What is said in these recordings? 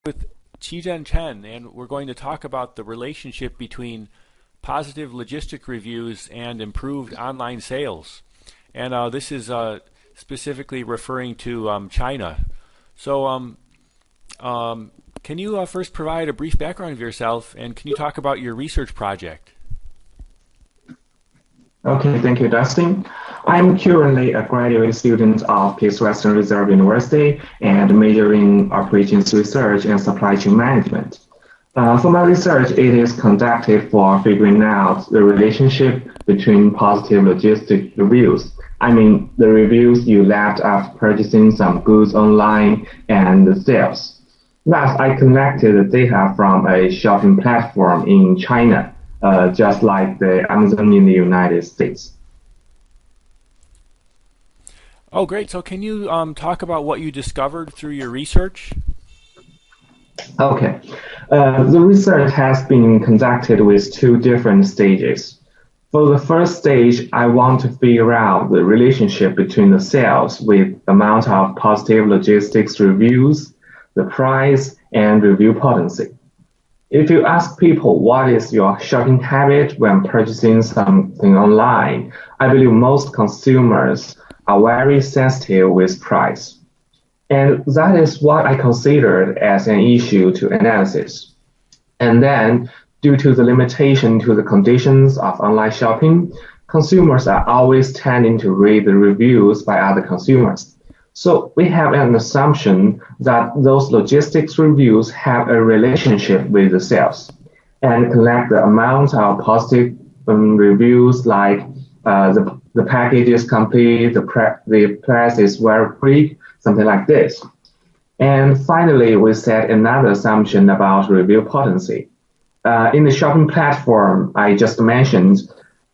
With Qizhen Chen, and we're going to talk about the relationship between positive logistic reviews and improved online sales. And this is specifically referring to China. So, can you first provide a brief background of yourself, and can you talk about your research project? Okay, thank you, Dustin. I'm currently a graduate student of Case Western Reserve University and majoring in operations research and supply chain management. For my research, it is conducted for figuring out the relationship between positive logistic reviews. I mean, the reviews you left after purchasing some goods online and the sales. Thus, I collected the data from a shopping platform in China, just like the Amazon in the United States. Oh, great. So, can you talk about what you discovered through your research? Okay. The research has been conducted with two different stages. For the first stage, I want to figure out the relationship between the sales with amount of positive logistics reviews, the price, and review potency. If you ask people what is your shopping habit when purchasing something online, I believe most consumers are very sensitive with price. And that is what I considered as an issue to analysis. And then, due to the limitation to the conditions of online shopping, consumers are always tending to read the reviews by other consumers. So we have an assumption that those logistics reviews have a relationship with the sales and collect the amount of positive reviews like the package is complete, the price is very quick, something like this. And finally, we set another assumption about review potency. In the shopping platform I just mentioned,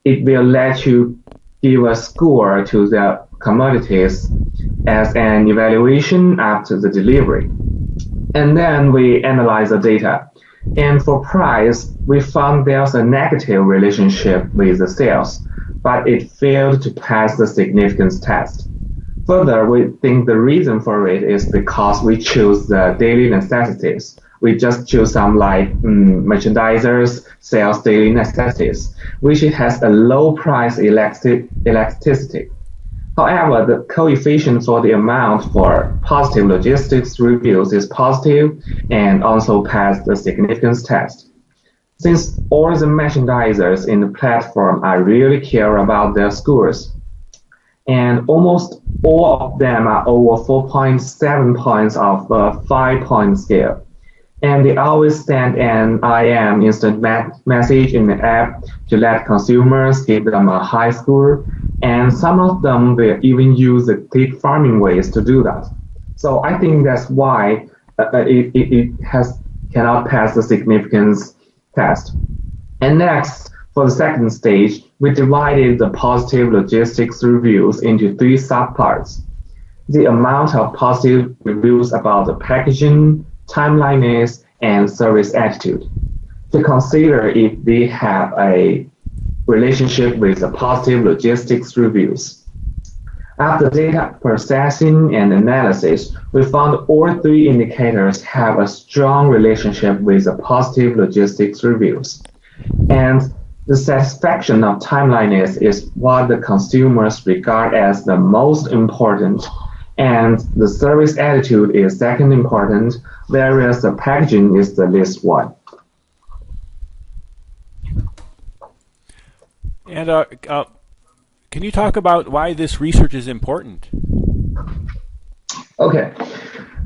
it will let you give a score to the commodities as an evaluation after the delivery. And then we analyze the data. And for price, we found there's a negative relationship with the sales, but it failed to pass the significance test. Further, we think the reason for it is because we choose the daily necessities. We just choose some like merchandisers, sales daily necessities, which it has a low price elasticity. However, the coefficient for the amount for positive logistics reviews is positive and also passed the significance test. Since all the merchandisers in the platform are really care about their scores, and almost all of them are over 4.7 points of a 5-point scale. And they always send an IM instant message in the app to let consumers give them a high score. And some of them will even use the click farming ways to do that. So I think that's why it cannot pass the significance test. And next, for the second stage, we divided the positive logistics reviews into three subparts. The amount of positive reviews about the packaging, timeliness, and service attitude to consider if they have a relationship with the positive logistics reviews. After data processing and analysis, we found all three indicators have a strong relationship with the positive logistics reviews. And the satisfaction of timeliness is what the consumers regard as the most important, and the service attitude is second important, whereas the packaging is the least one. And can you talk about why this research is important? Okay.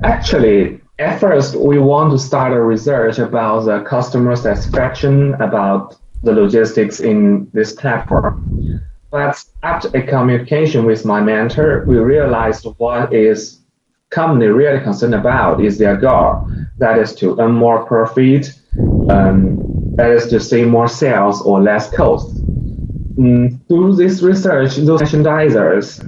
Actually, at first, we want to start a research about the customer satisfaction about the logistics in this platform. But after a communication with my mentor, we realized what is company really concerned about is their goal. That is to earn more profit, that is to see more sales or less cost. Through this research, those merchandisers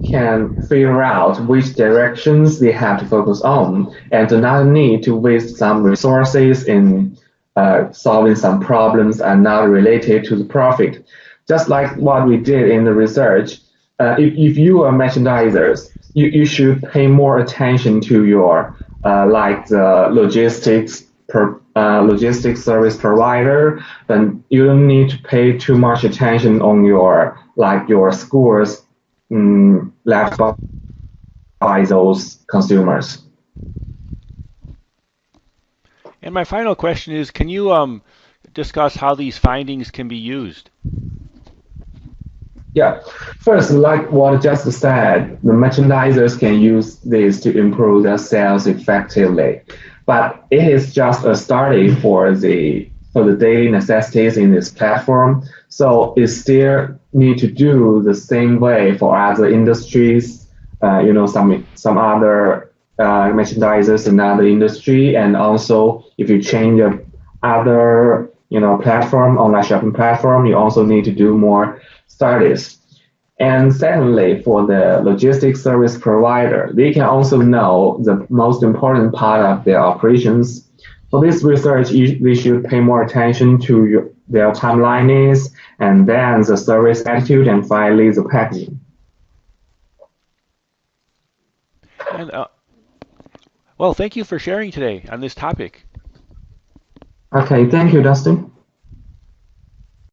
can figure out which directions they have to focus on and do not need to waste some resources in solving some problems are not related to the profit. Just like what we did in the research, if you are merchandisers, you should pay more attention to your like the logistics service provider, then you don't need to pay too much attention on your scores left by those consumers. And my final question is, can you discuss how these findings can be used? Yeah. First, like what I just said, the merchandisers can use this to improve their sales effectively. But it is just a study for the daily necessities in this platform. So it still need to do the same way for other industries, some other merchandisers in other industry, and also if you change other platform, online shopping platform, you also need to do more studies. And secondly, for the logistics service provider, they can also know the most important part of their operations. For this research, they should pay more attention to their timelines and then the service attitude and finally the packaging. And well, thank you for sharing today on this topic. Okay, thank you, Dustin.